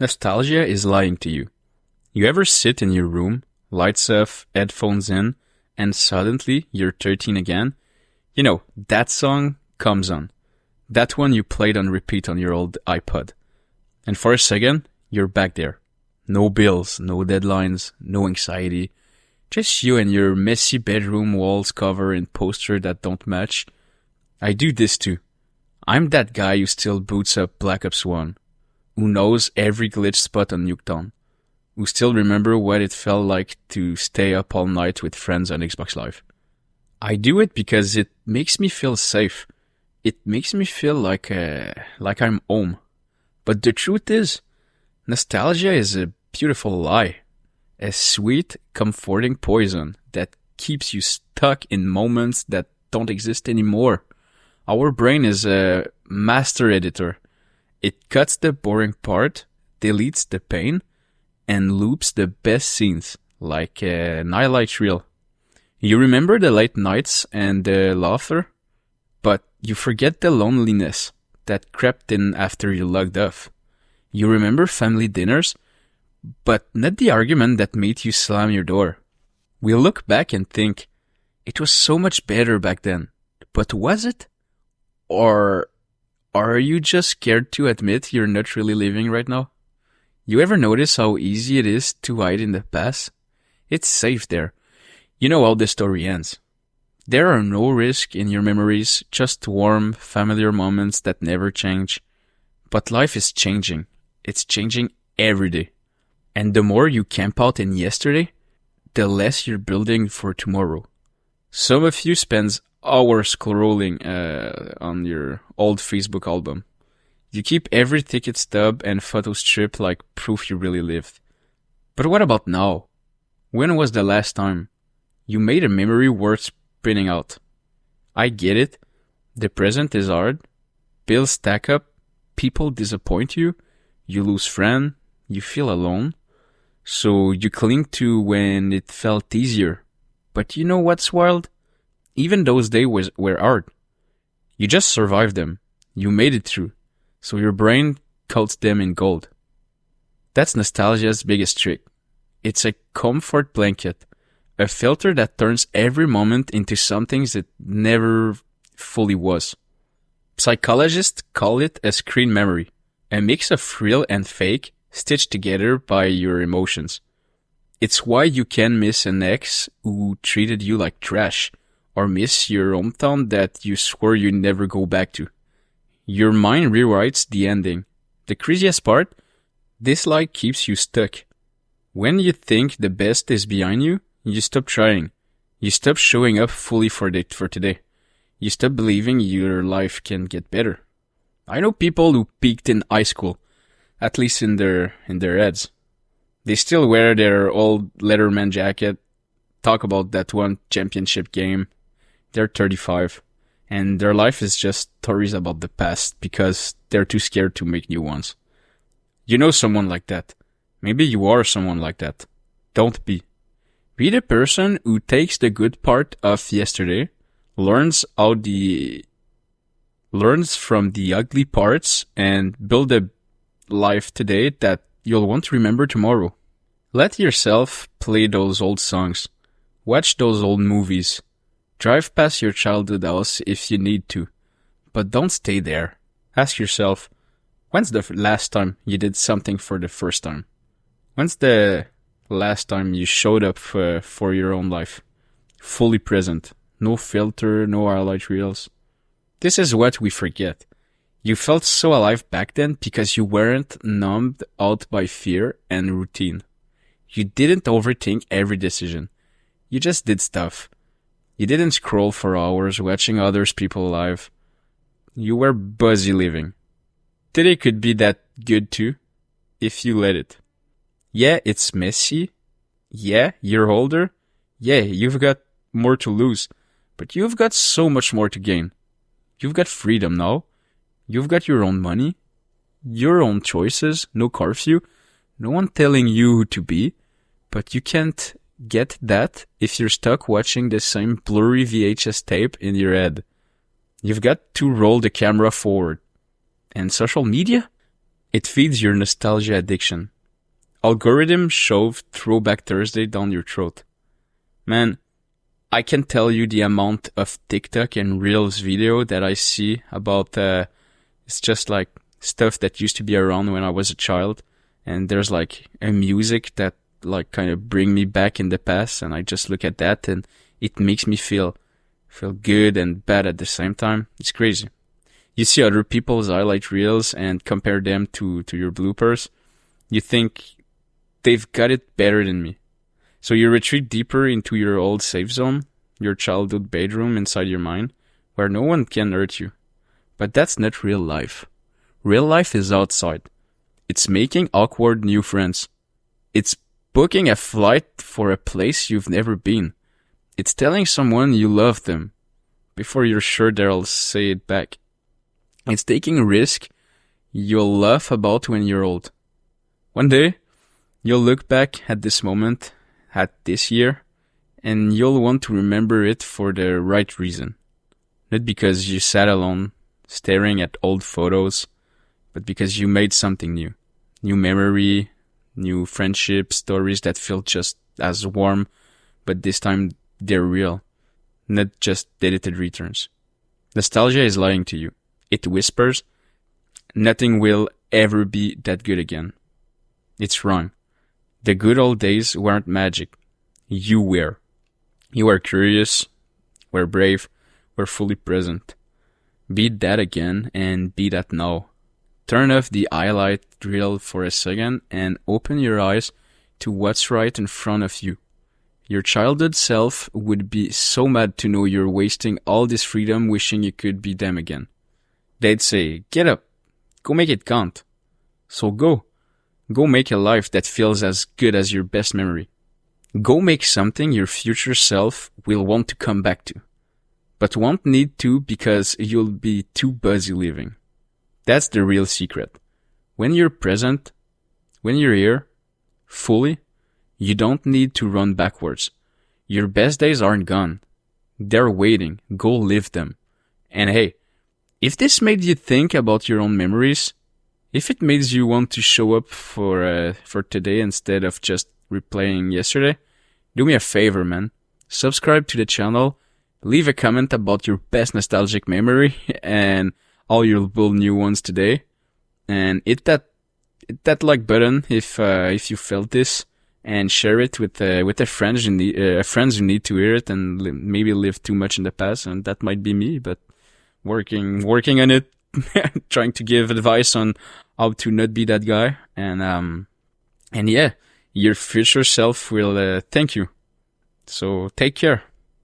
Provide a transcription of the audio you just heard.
Nostalgia is lying to you. You ever sit in your room, lights off, headphones in, and suddenly you're 13 again? You know, that song comes on. That one you played on repeat on your old iPod. And for a second, you're back there. No bills, no deadlines, no anxiety. Just you and your messy bedroom walls covered in posters that don't match. I do this too. I'm that guy who still boots up Black Ops 1. Who knows every glitch spot on Nuketown. Who still remember what it felt like to stay up all night with friends on Xbox Live. I do it because it makes me feel safe. It makes me feel like I'm home. But the truth is, nostalgia is a beautiful lie. A sweet, comforting poison that keeps you stuck in moments that don't exist anymore. Our brain is a master editor. It cuts the boring part, deletes the pain, and loops the best scenes, like an highlight reel. You remember the late nights and the laughter, but you forget the loneliness that crept in after you logged off. You remember family dinners, but not the argument that made you slam your door. We look back and think, it was so much better back then. But was it? Or are you just scared to admit you're not really living right now? You ever notice how easy it is to hide in the past? It's safe there. You know how the story ends. There are no risks in your memories, just warm, familiar moments that never change. But life is changing. It's changing every day. And the more you camp out in yesterday, the less you're building for tomorrow. Some of you spend hours scrolling on your old Facebook album. You keep every ticket stub and photo strip like proof you really lived. But what about now? When was the last time you made a memory worth printing out? I get it. The present is hard. Bills stack up. People disappoint you. You lose friends. You feel alone. So you cling to when it felt easier. But you know what's wild? Even those days were hard. You just survived them. You made it through. So your brain coats them in gold. That's nostalgia's biggest trick. It's a comfort blanket. A filter that turns every moment into something it never fully was. Psychologists call it a screen memory. A mix of real and fake stitched together by your emotions. It's why you can miss an ex who treated you like trash, or miss your hometown that you swore you'd never go back to. Your mind rewrites the ending. The craziest part? This lie keeps you stuck. When you think the best is behind you, you stop trying. You stop showing up fully for today. You stop believing your life can get better. I know people who peaked in high school, at least in their heads. They still wear their old Letterman jacket, talk about that one championship game. They're 35, and their life is just stories about the past because they're too scared to make new ones. You know someone like that. Maybe you are someone like that. Don't be. Be the person who takes the good part of yesterday, learns from the ugly parts, and build a life today that you'll want to remember tomorrow. Let yourself play those old songs. Watch those old movies. Drive past your childhood house if you need to. But don't stay there. Ask yourself, when's the last time you did something for the first time? When's the last time you showed up for your own life? Fully present. No filter, no highlight reels. This is what we forget. You felt so alive back then because you weren't numbed out by fear and routine. You didn't overthink every decision. You just did stuff. You didn't scroll for hours watching others people alive. You were busy living. Today could be that good too, if you let it. Yeah, it's messy. Yeah, you're older. Yeah, you've got more to lose. But you've got so much more to gain. You've got freedom now. You've got your own money. Your own choices. No curfew. No one telling you who to be. But you can't get that if you're stuck watching the same blurry VHS tape in your head. You've got to roll the camera forward. And social media? It feeds your nostalgia addiction. Algorithm shove Throwback Thursday down your throat. Man, I can tell you the amount of TikTok and Reels video that I see about, it's just like stuff that used to be around when I was a child. And there's like a music that like kind of bring me back in the past. And I just look at that and it makes me feel good and bad at the same time. It's crazy. You see other people's highlight reels and compare them to your bloopers. You think they've got it better than me. So you retreat deeper into your old safe zone, your childhood bedroom inside your mind, where no one can hurt you. But that's not real life. Real life is outside. It's making awkward new friends. It's booking a flight for a place you've never been. It's telling someone you love them before you're sure they'll say it back. It's taking a risk you'll laugh about when you're old. One day, you'll look back at this moment, at this year, and you'll want to remember it for the right reason. Not because you sat alone, staring at old photos, but because you made something new. New memory, new friendship, stories that feel just as warm, but this time they're real, not just edited returns. Nostalgia is lying to you. It whispers, nothing will ever be that good again. It's wrong. The good old days weren't magic. You were. You were curious, were brave, were fully present. Be that again and be that now. Turn off the highlight reel for a second and open your eyes to what's right in front of you. Your childhood self would be so mad to know you're wasting all this freedom wishing you could be them again. They'd say, get up, go make it count. So go make a life that feels as good as your best memory. Go make something your future self will want to come back to, but won't need to because you'll be too busy living. That's the real secret. When you're present, when you're here, fully, you don't need to run backwards. Your best days aren't gone. They're waiting. Go live them. And hey, if this made you think about your own memories, if it made you want to show up for today instead of just replaying yesterday, do me a favor, man. Subscribe to the channel, leave a comment about your best nostalgic memory and all your build new ones today, and hit that like button if you felt this, and share it with the friends who need to hear it and maybe live too much in the past, and that might be me, but working on it, trying to give advice on how to not be that guy, and yeah, your future self will thank you. So take care.